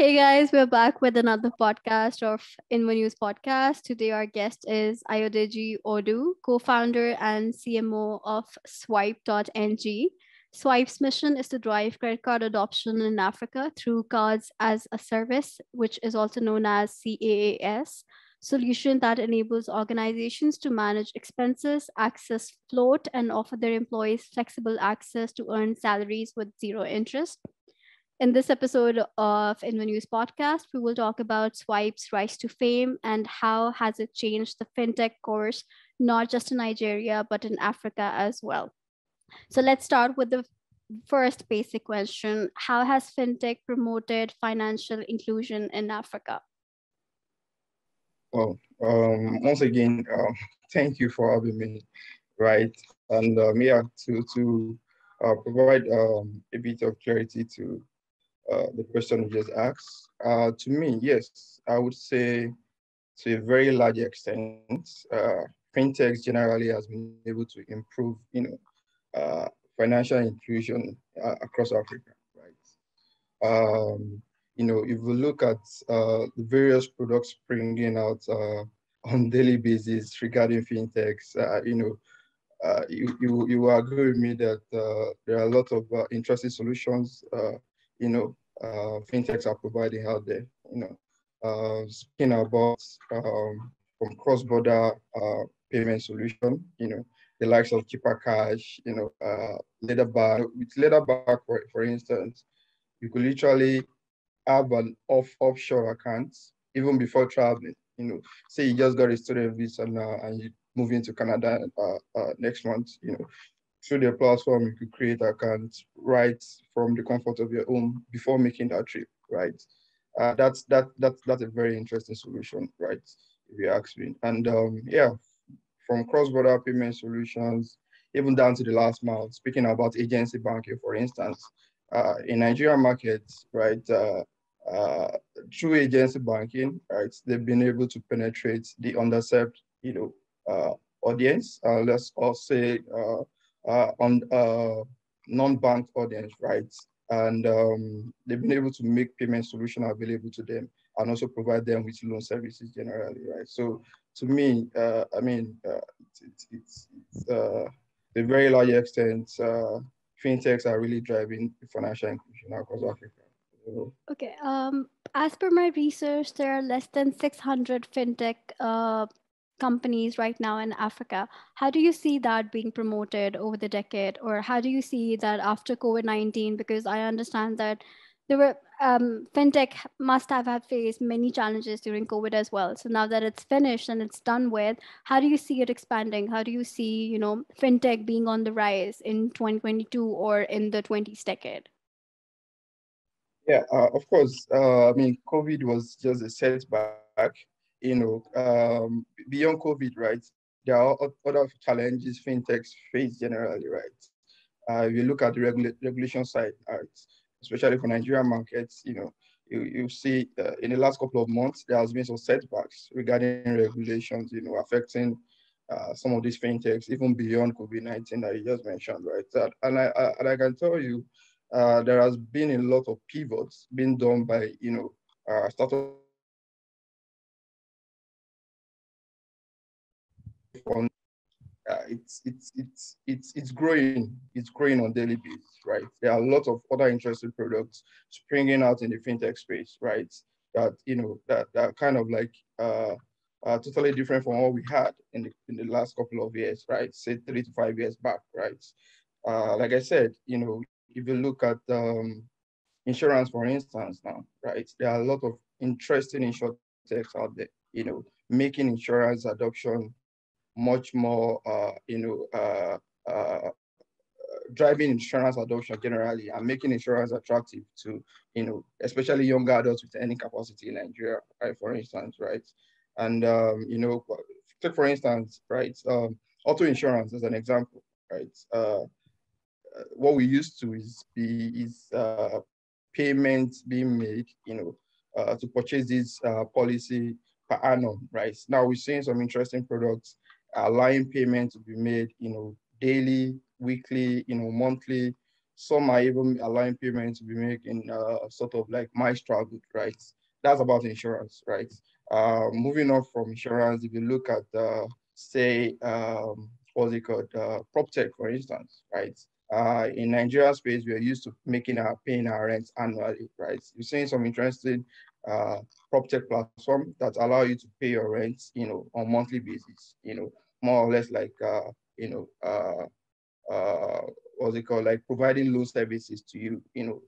Hey guys, we're back with another podcast of InvoNews podcast. Today our guest is Ayodeji Audu, co-founder and CMO of Swipe.ng. Swipe's mission is to drive credit card adoption in Africa through cards as a service, which is also known as CAAS, solution that enables organizations to manage expenses, access float, and offer their employees flexible access to earn salaries with zero interest. In this episode of InvoNews podcast, we will talk about Swipe's rise to fame and how has it changed the fintech course, not just in Nigeria, but in Africa as well. So let's start with the first basic question. How has fintech promoted financial inclusion in Africa? Well, once again, thank you for having me, right? And to provide a bit of clarity to the question you just asked. To me, yes, I would say to a very large extent, fintechs generally has been able to improve, financial inclusion across Africa, right? If we look at the various products springing out on daily basis regarding fintechs, you will agree with me that there are a lot of interesting solutions, fintechs are providing out there. Speaking about from cross-border payment solution, the likes of cheaper cash, Leatherback. With Leatherback, for instance, you could literally have an offshore account even before traveling. Say you just got a student visa now and you move into Canada next month. Through the platform, you could create accounts right from the comfort of your home before making that trip, right? That's a very interesting solution, right? If you ask me. And from cross-border payment solutions, even down to the last mile. Speaking about agency banking, for instance, in Nigerian markets, right? Through agency banking, right, they've been able to penetrate the underserved, audience. Let's all say on non-bank audience, right? And they've been able to make payment solution available to them and also provide them with loan services generally, right? So to me, it's to a very large extent, fintechs are really driving financial inclusion across Africa. Okay. As per my research, there are less than 600 fintech companies right now in Africa. How do you see that being promoted over the decade, or how do you see that after COVID-19? Because I understand that there were fintech must have had faced many challenges during COVID as well. So now that it's finished and it's done with, how do you see it expanding? How do you see, fintech being on the rise in 2022 or in the 20th decade? Yeah, of course. COVID was just a setback. Beyond COVID, right? There are other challenges fintechs face generally, right? If you look at the regulation side, especially for Nigerian markets, you see in the last couple of months there has been some setbacks regarding regulations, affecting some of these fintechs, even beyond COVID-19 that you just mentioned, right? And I can tell you, there has been a lot of pivots being done by startup on it's growing. It's growing on daily basis, right? There are a lot of other interesting products springing out in the fintech space, right? That are kind of like totally different from what we had in the last couple of years, right? Say 3 to 5 years back, right? Like I said, if you look at insurance, for instance, now, right? There are a lot of interesting insurtechs out there, making insurance adoption much more, driving insurance adoption generally and making insurance attractive to, especially younger adults with earning capacity in Nigeria, right, for instance, right? And, take for instance, right, auto insurance as an example, right? What we used to is payments being made, to purchase this policy per annum, right? Now we're seeing some interesting products allowing payment to be made, daily, weekly, monthly, Some are even allowing payments to be made in sort of like my struggle, right? That's about insurance, right? Moving on from insurance, if you look at say what's it called, prop tech, for instance, right? In Nigeria space, we are used to paying our rents annually, right? You're seeing some interesting prop tech platform that allow you to pay your rent, on monthly basis, more or less like you know, what's it called, like providing loan services to you,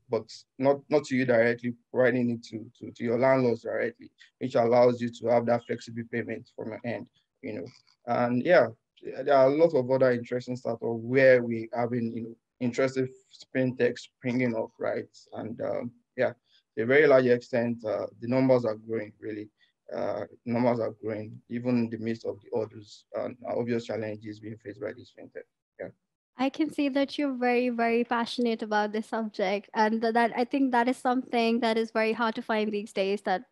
but not to you directly, providing it to your landlords directly, which allows you to have that flexible payment from your end, you know. And yeah, there are a lot of other interesting stuff of where we having, interesting fintech springing up, right? And yeah, to a very large extent, the numbers are growing really. Numbers are growing even in the midst of the others and obvious challenges being faced by this fintech. Yeah. I can see that you're very, very passionate about this subject, and that I think that is something that is very hard to find these days. That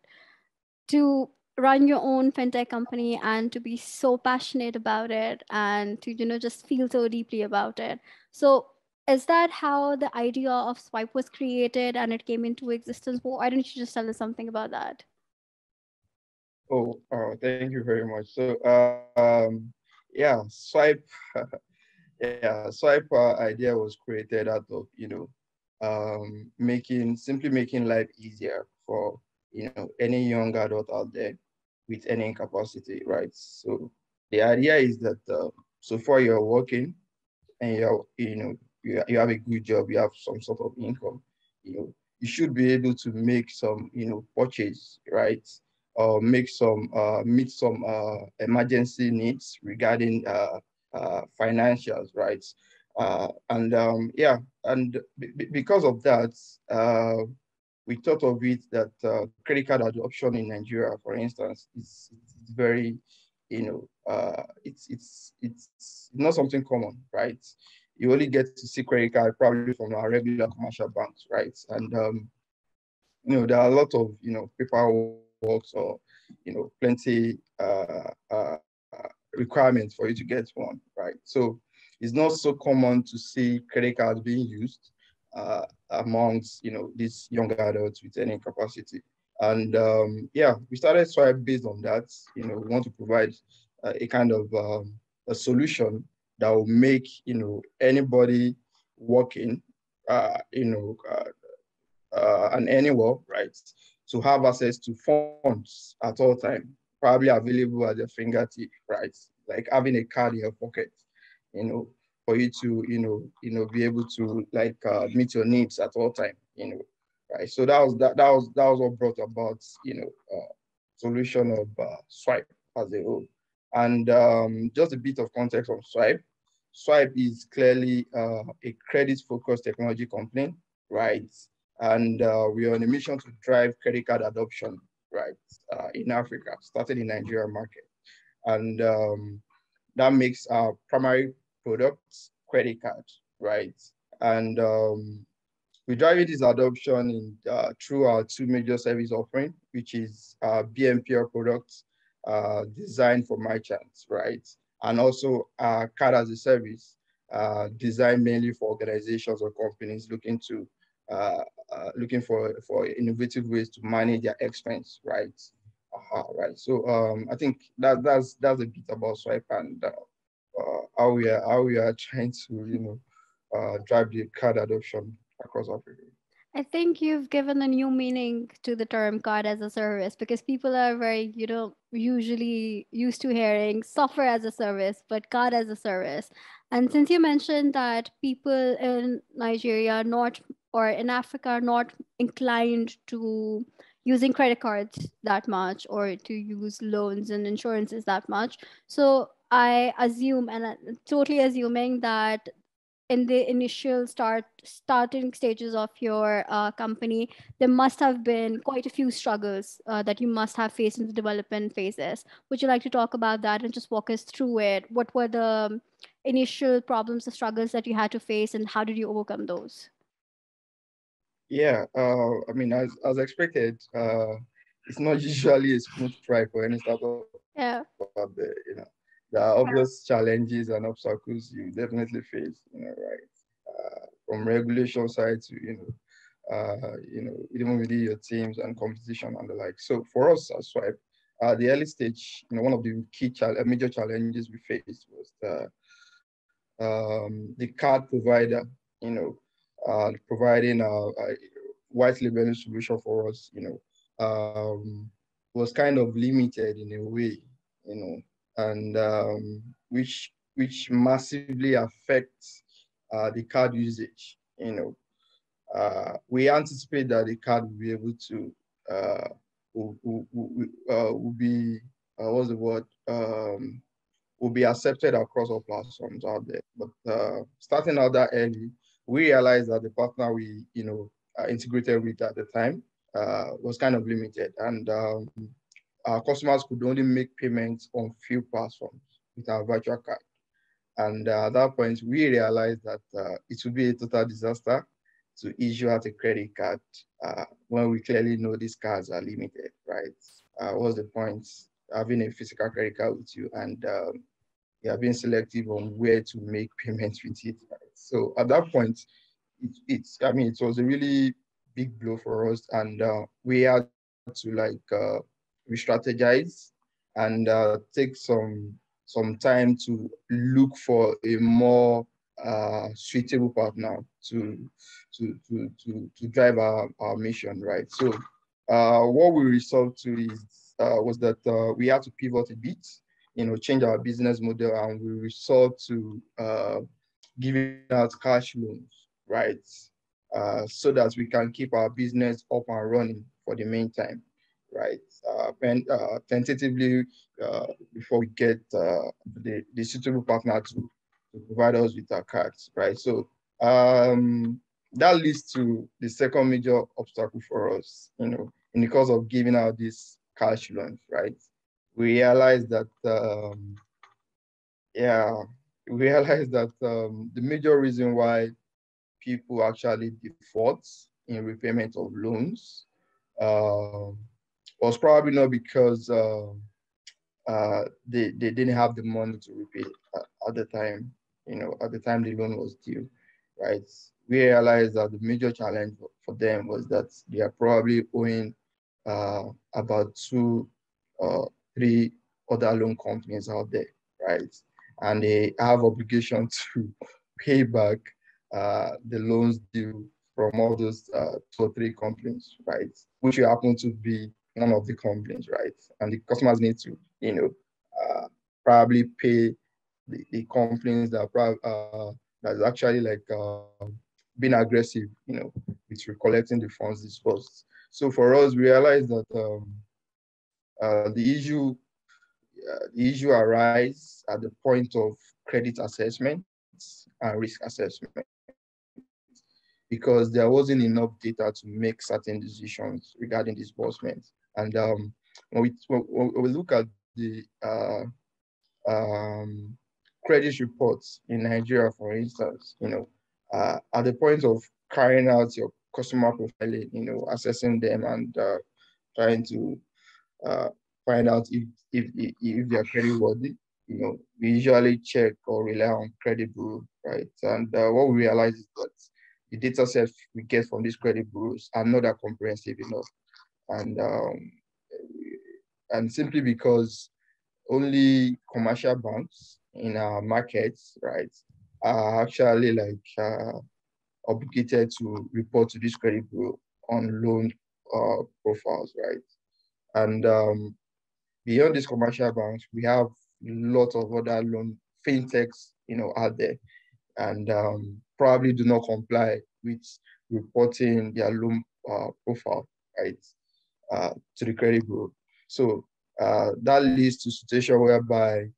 to run your own fintech company and to be so passionate about it and to just feel so deeply about it. So is that how the idea of Swipe was created and it came into existence? Why don't you just tell us something about that? Oh, thank you very much. So, yeah, Swipe, yeah, Swipe idea was created out of, simply making life easier for, any young adult out there with any capacity, right? So the idea is that, so far you're working and you have a good job, you have some sort of income, you should be able to make some, purchase, right? Or make some meet some emergency needs regarding financials, right? And yeah, and because of that, we thought of it that credit card adoption in Nigeria, for instance, is very, it's not something common, right? You only get to see credit card probably from our regular commercial banks, right? And there are a lot of paperwork or plenty requirements for you to get one, right? So it's not so common to see credit cards being used amongst these young adults with any capacity. And yeah, we started Swipe based on that. We want to provide a kind of a solution that will make anybody working, and anywhere, right, to have access to funds at all time, probably available at their fingertip, right? Like having a card in your pocket, you know, for you to, be able to like meet your needs at all time, right? So that was what brought about, solution of Swipe as a whole. And just a bit of context on Swipe. Swipe is clearly a credit-focused technology company, right? And we are on a mission to drive credit card adoption, right, in Africa, starting in Nigeria market. And that makes our primary product credit card, right? And we drive this adoption through our two major service offering, which is BNPL products designed for merchants, right? And also card as a service designed mainly for organizations or companies uh, looking for innovative ways to manage their expense, right? Right. So I think that's a bit about Swipe and how we are trying to drive the card adoption across Africa. I think you've given a new meaning to the term card as a service because people are very, usually used to hearing software as a service, but card as a service. And since you mentioned that people in Nigeria are not or in Africa are not inclined to using credit cards that much or to use loans and insurances that much. So I assume, and I'm totally assuming that in the initial starting stages of your company, there must have been quite a few struggles that you must have faced in the development phases. Would you like to talk about that and just walk us through it? What were the initial problems, the struggles that you had to face, and how did you overcome those? Yeah, I mean, as expected, it's not usually a smooth ride for any startup out there. Yeah. There are obvious challenges and obstacles you definitely face, right? from regulation side to, even within your teams and competition and the like. So for us at Swipe, the early stage, one of the major challenges we faced was the card provider, providing a white labeling solution for us, was kind of limited in a way, and which massively affects the card usage. We anticipate that the card will be able to will be what's the word will be accepted across all platforms out there. But starting out that early, we realized that the partner we integrated with at the time was kind of limited, and our customers could only make payments on few platforms with our virtual card. And at that point, we realized that it would be a total disaster to issue out a credit card when we clearly know these cards are limited, right? What's the point having a physical credit card with you and you are being selective on where to make payments with it, right? So at that point, it was a really big blow for us, and we had to re-strategize and take some time to look for a more suitable partner to drive our mission, right? So what we resolved to was that we had to pivot a bit, change our business model, and we resolved to giving out cash loans, right? So that we can keep our business up and running for the meantime, right? Tentatively, before we get the suitable partner to provide us with our cards, right? So that leads to the second major obstacle for us, in the course of giving out these cash loans, right? We realized that, the major reason why people actually default in repayment of loans was probably not because they didn't have the money to repay at the time, at the time the loan was due, right? We realized that the major challenge for them was that they are probably owing about two or three other loan companies out there, right? And they have obligation to pay back the loans due from all those two or three companies, right? Which will happen to be one of the companies, right? And the customers need to, probably pay the companies that's actually being aggressive, with recollecting the funds disbursed. So for us, we realized that the issue arises at the point of credit assessments and risk assessment, because there wasn't enough data to make certain decisions regarding disbursement. And when we look at the credit reports in Nigeria, for instance, at the point of carrying out your customer profiling, assessing them and trying to uh, find out if they are credit worthy, we usually check or rely on credit bureau, right? And what we realize is that the data sets we get from these credit bureaus are not that comprehensive enough. And simply because only commercial banks in our markets, right, are actually obligated to report to this credit bureau on loan profiles, right? And beyond these commercial banks, we have a lot of other loan fintechs, out there, and probably do not comply with reporting their loan profile, right, to the credit bureau. So that leads to a situation whereby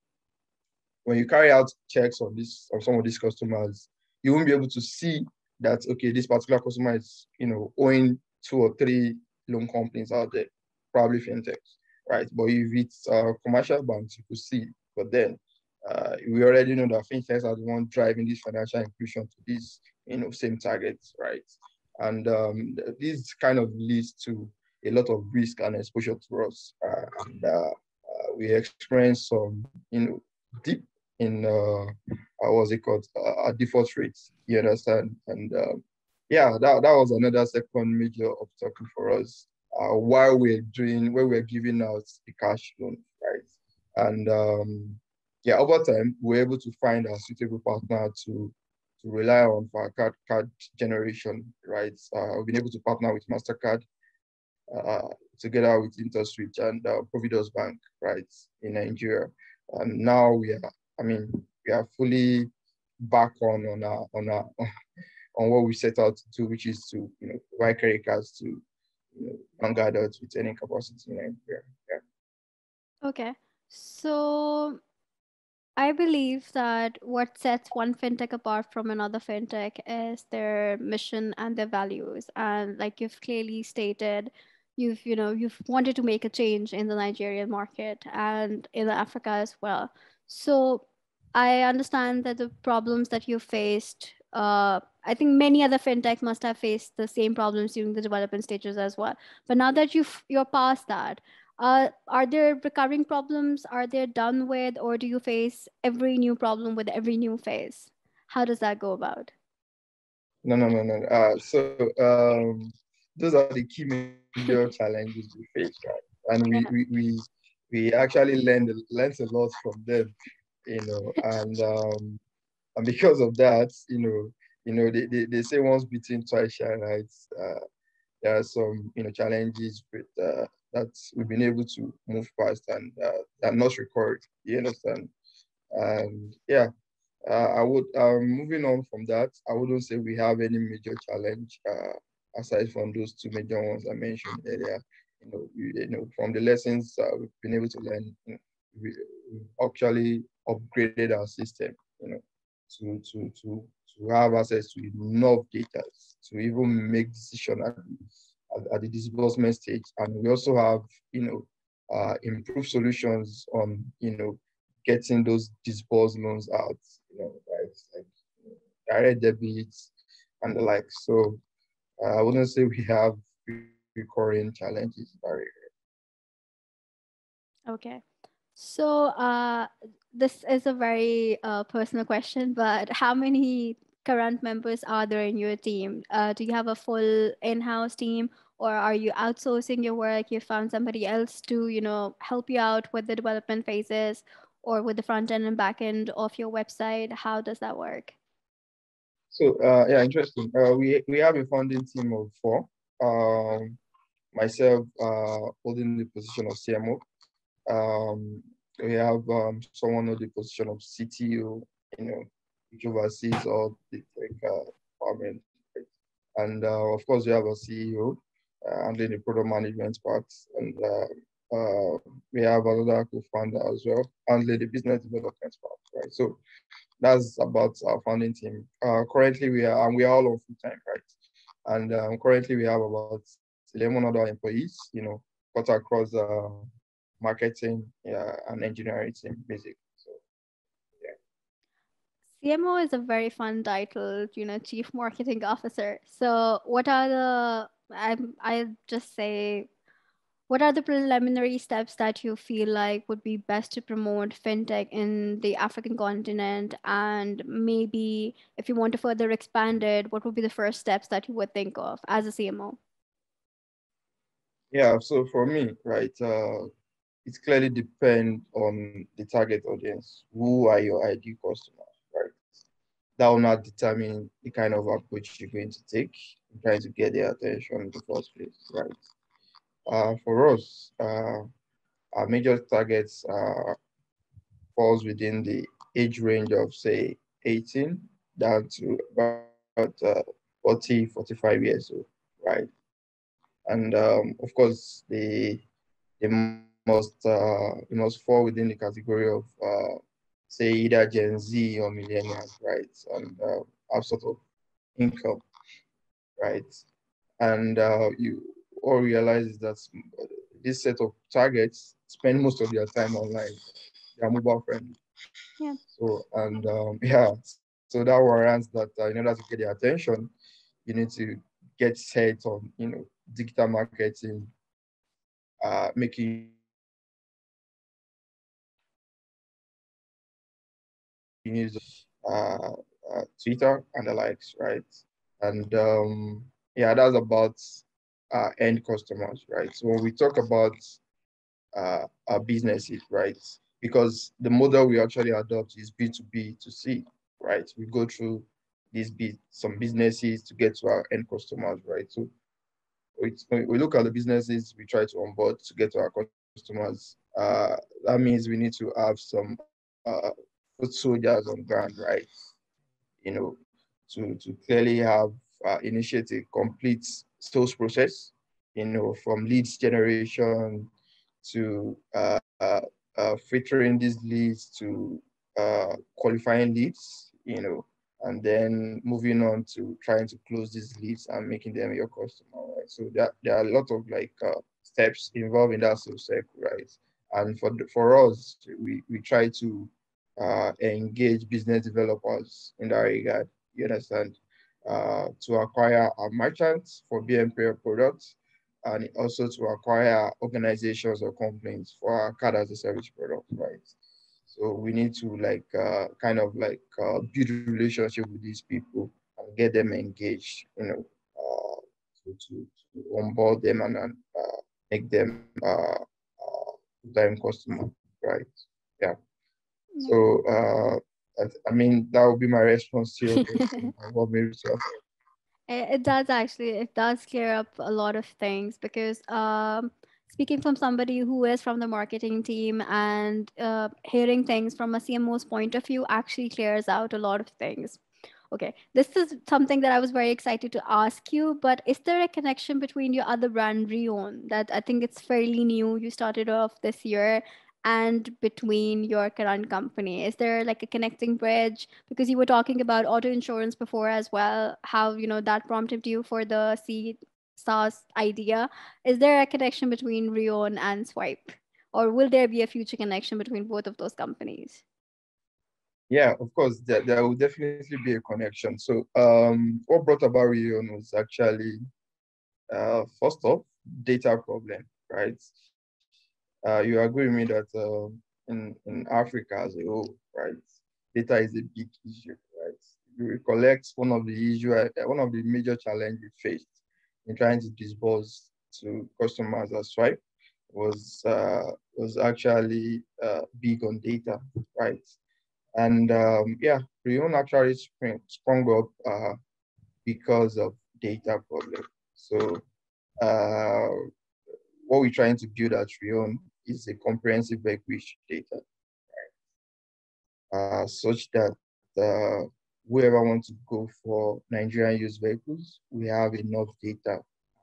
when you carry out checks on some of these customers, you won't be able to see that, okay, this particular customer is, owing two or three loan companies out there, probably fintechs, right? But if it's commercial banks, you could see. But then we already know that fintechs are the one driving this financial inclusion to these, same targets, right? And this kind of leads to a lot of risk and exposure to us. And we experience some, deep in what's it called, default rates. You understand? And yeah, that was another second major obstacle for us where we're giving out the cash loan, right? And yeah, over time we're able to find a suitable partner to rely on for our card generation, right? We've been able to partner with Mastercard together with InterSwitch and Providus Bank, right, in Nigeria. And now I mean, we are fully back on what we set out to do, which is to provide credit cards to young adults with earning capacity in Nigeria. Yeah. Okay. So I believe that what sets one fintech apart from another fintech is their mission and their values. And like you've clearly stated, you've wanted to make a change in the Nigerian market and in Africa as well. So I understand that the problems that you faced, I think many other fintech must have faced the same problems during the development stages as well. But now that you're past that, are there recurring problems? Are they done with, or do you face every new problem with every new phase? How does that go about? No, no, no, no. Those are the key major challenges we face, right? And Yeah. we actually learned a lot from them, and because of that, they say once beaten, twice shy, right? There are some challenges with that we've been able to move past and that not record. You understand? And yeah, I would moving on from that, I wouldn't say we have any major challenge aside from those two major ones I mentioned earlier. From the lessons we've been able to learn, we actually upgraded our system, to to to to have access to enough data to even make decision at the disbursement stage. And we also have, improved solutions on, getting those disbursed loans out, right? Like direct debits and the like. So I wouldn't say we have recurring challenges in that area. Okay. So this is a very personal question, but how many current members are there in your team? Do you have a full in-house team, or are you outsourcing your work? You found somebody else to, help you out with the development phases or with the front end and back end of your website? How does that work? So yeah, interesting. We have a founding team of four. Um, Myself holding the position of CMO. Um, we have someone on the position of CTO, which oversees all the tech department. And of course, we have a CEO handling the product management part. And we have another co-founder as well handling the business development part, right? So that's about our founding team. Currently, we are all on full time, right? And currently, we have about 11 other employees, cut across marketing, yeah, and engineering team, basically. So yeah. CMO is a very fun title, Chief Marketing Officer. So, what are I just say, what are the preliminary steps that you feel like would be best to promote fintech in the African continent? And maybe if you want to further expand it, what would be the first steps that you would think of as a CMO? Yeah. So for me, right, it clearly depends on the target audience. Who are your ideal customers, right? That will not determine the kind of approach you're going to take in trying to get their attention in the first place, right? For us, our major targets falls within the age range of say 18 down to about 40, 45 years old, right? And of course, they must fall within the category of say either Gen Z or millennials, right? And have sort of income, right? And you all realize is that this set of targets spend most of their time online. They are mobile friendly. Yeah. So and yeah, so that warrants that in order to get their attention, you need to get set on digital marketing, making use of social media, uh, Twitter and the likes, right? And yeah, that's about end customers, right? So when we talk about our businesses, right? Because the model we actually adopt is B2B to C, right? We go through some businesses to get to our end customers, right? So we look at the businesses we try to onboard to get to our customers. That means we need to have some foot soldiers on ground, right? You know, to clearly have initiate a complete sales process, from leads generation to filtering these leads to qualifying leads, and then moving on to trying to close these leads and making them your customer, right? So there are a lot of steps involved in that sales cycle, right? And for us, we try to engage business developers in that regard. You understand? To acquire our merchants for BNPL products, and also to acquire organizations or companies for our card as a service product, right? So we need to build relationship with these people and get them engaged, to onboard them and make them full-time customer, right? Yeah. So I mean that would be my response to your question. What maybe to It does actually. It does clear up a lot of things because speaking from somebody who is from the marketing team and hearing things from a CMO's point of view actually clears out a lot of things. Okay, this is something that I was very excited to ask you, but is there a connection between your other brand, Rion, that I think it's fairly new, you started off this year, and between your current company? Is there like a connecting bridge? Because you were talking about auto insurance before as well, how, that prompted you for the C SaaS idea. Is there a connection between Rion and Swipe? Or will there be a future connection between both of those companies? Yeah, of course, there will definitely be a connection. So, what brought about Reunion was actually, first off, data problem, right? You agree with me that in Africa as a whole, right, data is a big issue, right? You recollect one of the major challenges we faced in trying to disburse to customers as Swipe was actually big on data, right? And yeah, Rion actually sprung up because of data problem. So uh, what we're trying to build at Rion is a comprehensive vehicle data, such that whoever wants to go for Nigerian used vehicles, we have enough data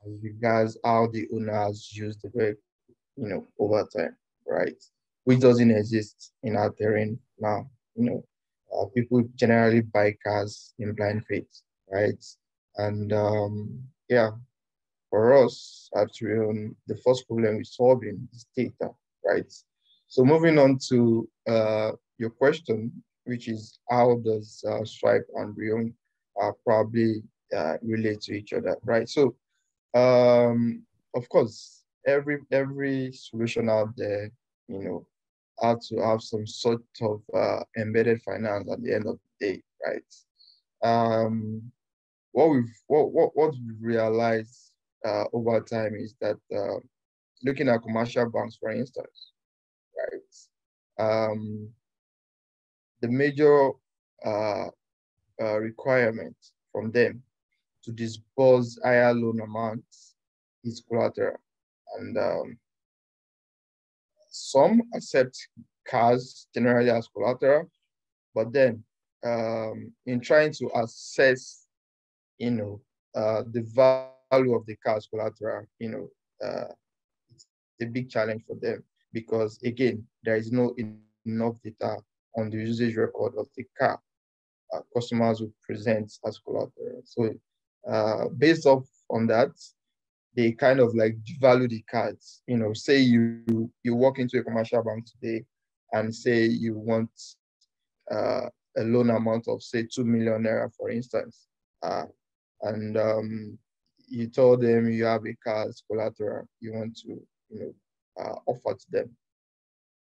as regards how the owners use the vehicle, over time, right? Which doesn't exist in our terrain now. People generally buy cars in blind faith, right? And yeah, for us at Rion, the first problem we're solving is data, right? So moving on to your question, which is how does Stripe and Rion probably relate to each other, right? So of course, every solution out there, you know, had to have some sort of embedded finance at the end of the day, right? Um, what we've realized over time is that looking at commercial banks, for instance, right? The major uh, requirement from them to disburse higher loan amounts is collateral. And some accept cars generally as collateral, but then in trying to assess, the value of the car's collateral, uh, it's a big challenge for them because again, there is no enough data on the usage record of the car customers would present as collateral. So based off on that, they kind of like devalue the cards. Say you walk into a commercial bank today and say you want uh, a loan amount of say 2 million naira, for instance, uh, and you told them you have a car as collateral, you want to offer to them.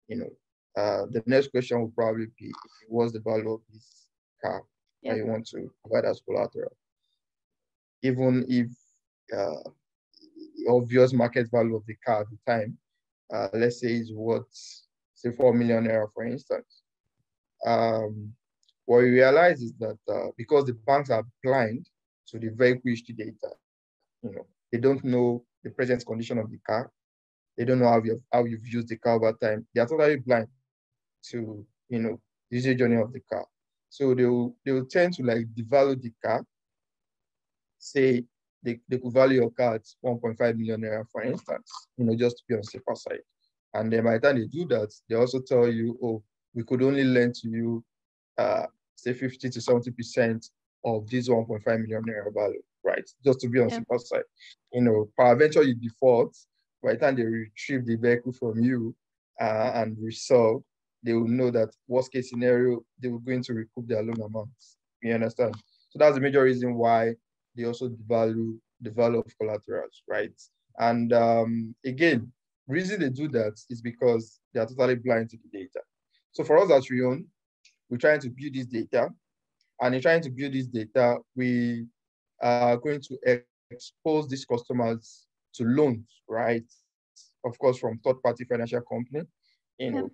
You know, The next question will probably be, what's the value of this car that Yep. you want to provide as collateral? Even if uh, the obvious market value of the car at the time, let's say is worth, say, 4 million naira, for instance. Um, what we realize is that because the banks are blind to the vehicle history data, they don't know the present condition of the car. They don't know how you've used the car over time. They are totally blind to user journey of the car. So they will tend to like devalue the car. Say they could value your car at 1.5 million naira, for instance, just to be on the safer side. And then by the time they do that, they also tell you, oh, we could only lend to you, say 50 to 70% of this 1.5 million naira value, right? Just to be on the Yep. safer side. Peradventure you default, by the time they retrieve the vehicle from you and resell, they will know that worst case scenario, they were going to recoup their loan amounts. You understand? So that's the major reason why they also devalue the value of collaterals, right? And again, the reason they do that is because they are totally blind to the data. So for us at Rion, we're trying to build this data, and in trying to build this data, we are going to expose these customers to loans, right? Of course, from third-party financial company. You know,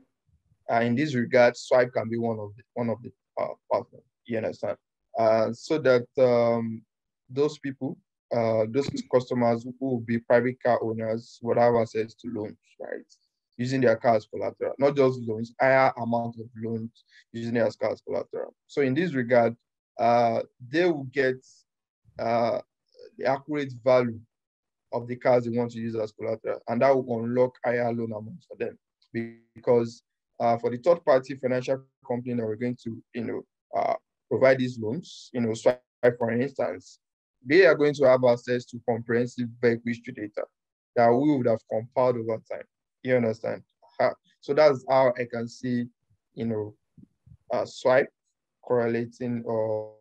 Yep. in this regard, Swipe can be one of the partners. You understand? So that those people, those customers who will be private car owners, would have access to loans, right? Using their car as collateral, not just loans, higher amount of loans using their car as collateral. So in this regard, they will get uh, the accurate value of the cars they want to use as collateral, and that will unlock higher loan amounts for them. Because for the third-party financial company that we're going to, uh, provide these loans, Swipe, for instance, they are going to have access to comprehensive vehicle history data that we would have compiled over time. You understand? So that's how I can see, you know, Swipe correlating, or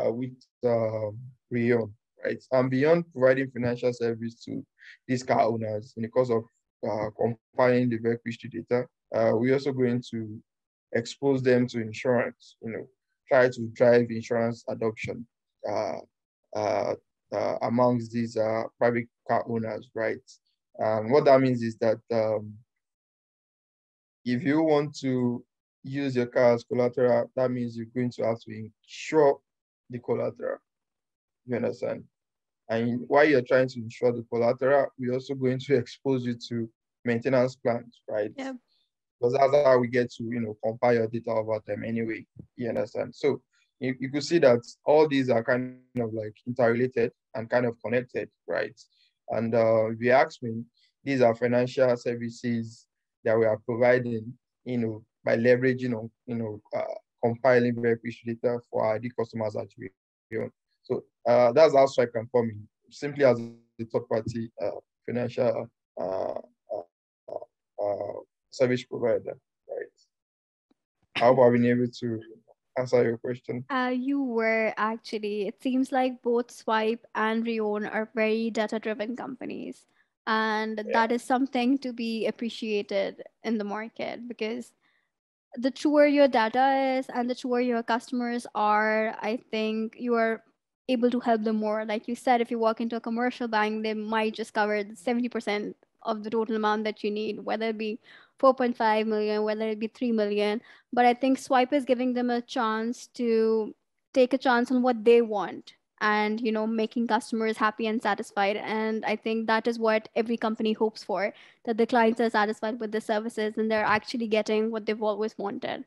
with Rion, right? And beyond providing financial service to these car owners in the course of compiling the vehicle history data, we're also going to expose them to insurance, try to drive insurance adoption uh, uh, amongst these private car owners, right? What that means is that if you want to use your car as collateral, that means you're going to have to insure the collateral. You understand? And while you're trying to insure the collateral, we're also going to expose you to maintenance plans, right? Yep. Because that's how we get to, compile your data over time anyway. You understand? So you could see that all these are kind of like interrelated and kind of connected, right? And if you ask me, these are financial services that we are providing, by leveraging on, compiling very rich data for our ID customers at Real. So that's how Stripe can come in, simply as a third-party financial uh, service provider, right? I hope I've been able to answer your question. You were actually, it seems like both Swipe and Reon are very data driven companies. And Yeah, that is something to be appreciated in the market, because the truer your data is and the truer your customers are, I think you are able to help them more. Like you said, if you walk into a commercial bank, they might just cover the 70% of the total amount that you need, whether it be 4.5 million, whether it be 3 million. But I think Swipe is giving them a chance to take a chance on what they want, and making customers happy and satisfied. And I think that is what every company hopes for, that the clients are satisfied with the services and they're actually getting what they've always wanted.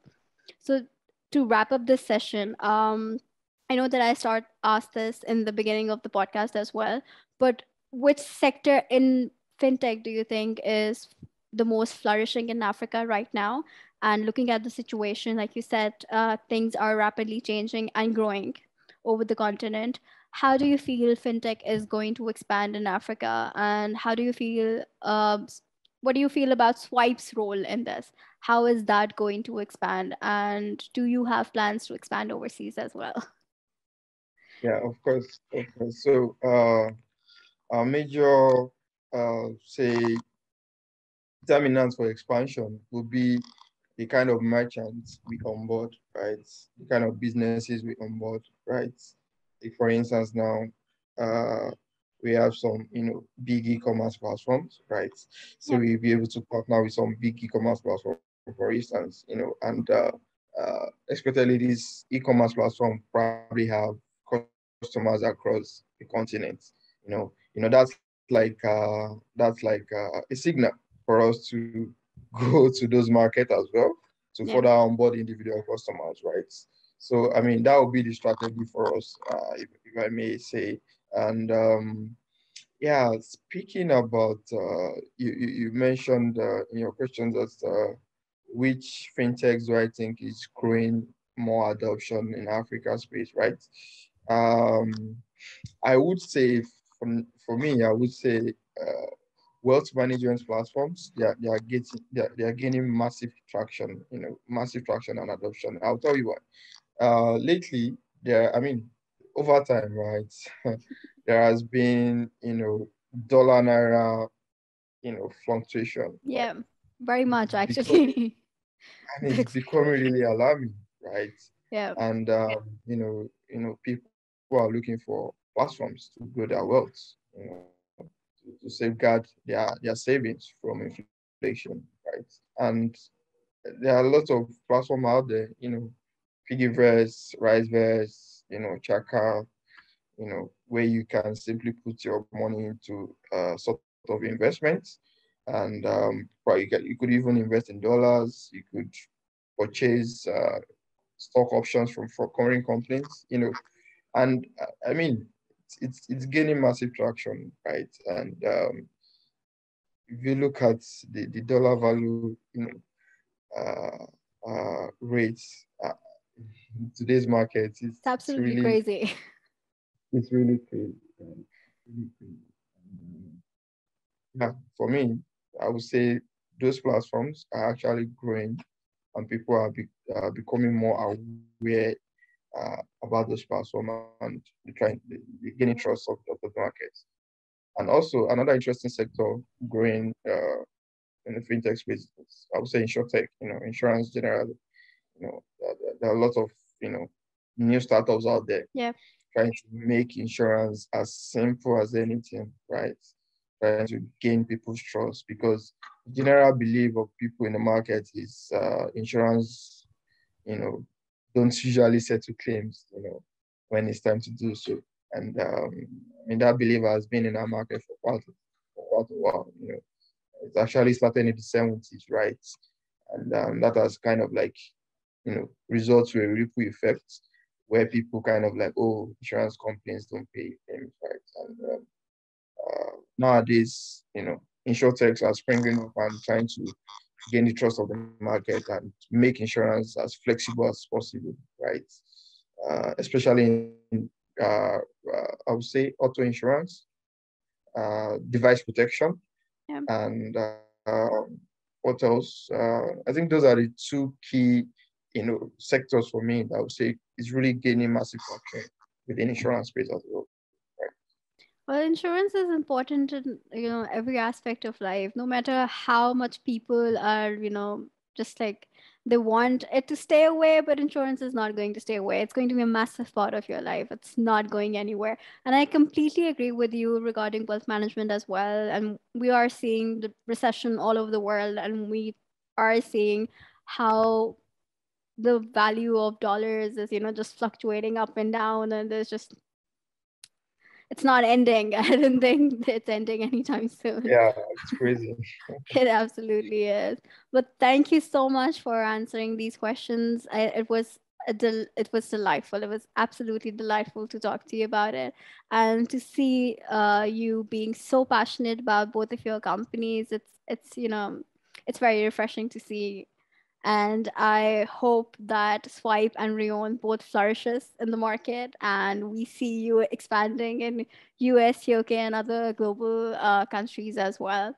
So to wrap up this session, I know that I start asked this in the beginning of the podcast as well, but which sector in fintech do you think is the most flourishing in Africa right now? And looking at the situation, like you said, things are rapidly changing and growing over the continent. How do you feel fintech is going to expand in Africa? And how do you feel? What do you feel about Swipe's role in this? How is that going to expand? And do you have plans to expand overseas as well? yeah, of course, of course. So, our major, say, determinants for expansion will be the kind of merchants we onboard, right? The kind of businesses we onboard, right? Like for instance, now uh, we have some, big e-commerce platforms, right? So Yep. we'll be able to partner with some big e-commerce platform, for instance, and especially these e-commerce platform probably have customers across the continent. That's like a signal for us to go to those markets as well to further Yeah. onboard individual customers, right? So, I mean, that would be the strategy for us, if I may say. And yeah, speaking about, you mentioned in your questions as which fintechs do I think is growing more adoption in Africa space, right? Um, I would say, for me, I would say wealth management platforms, they are gaining massive traction and adoption. I'll tell you what. Lately, I mean, over time, right? There has been, dollar naira, fluctuation, right? Yeah. Very much, It's become actually. and The it's ex- becoming really alarming, right? yeah. And people are looking for platforms to grow their wealth, to safeguard their savings from inflation, right? And there are lots of platforms out there, Piggyverse, Riseverse, Chaka, where you can simply put your money into sort of investments, and probably you could even invest in dollars. You could purchase stock options from for current companies, and I mean, it's gaining massive traction, right? And if you look at the dollar value, rates in today's market, It's absolutely crazy. it's really crazy. Really crazy. And, yeah, for me, I would say those platforms are actually growing, and people becoming more aware about those platforms, and they're gaining trust of the markets. And also another interesting sector growing in the fintech space is, I would say, insurtech, insurance generally. There are a lot of, you know, new startups out there Yeah. trying to make insurance as simple as anything, right? Trying to gain people's trust, because the general belief of people in the market is insurance, you know, don't usually settle claims, when it's time to do so. And I mean, that belief has been in our market for quite a while. It actually started in the 70s, right? And that has kind of like, results to a ripple effect where people kind of like, oh, insurance companies don't pay claims, right? And nowadays, insurtechs are springing up and trying to gain the trust of the market and make insurance as flexible as possible, right? Especially in, I would say, auto insurance, device protection, Yeah. and what else? I think those are the two key, sectors for me that I would say is really gaining massive traction within insurance space as well. Right? Well, insurance is important in every aspect of life, no matter how much people are just like they want it to stay away, but insurance is not going to stay away. It's going to be a massive part of your life. It's not going anywhere. And I completely agree with you regarding wealth management as well. And we are seeing the recession all over the world, and we are seeing how the value of dollars is just fluctuating up and down, and there's just it's not ending. I don't think it's ending anytime soon. Yeah, it's crazy. It absolutely is. But thank you so much for answering these questions. It was delightful. It was absolutely delightful to talk to you about it, and to see you being so passionate about both of your companies. It's very refreshing to see, and I hope that Swipe and Rion both flourishes in the market, and we see you expanding in US, UK, and other global countries as well.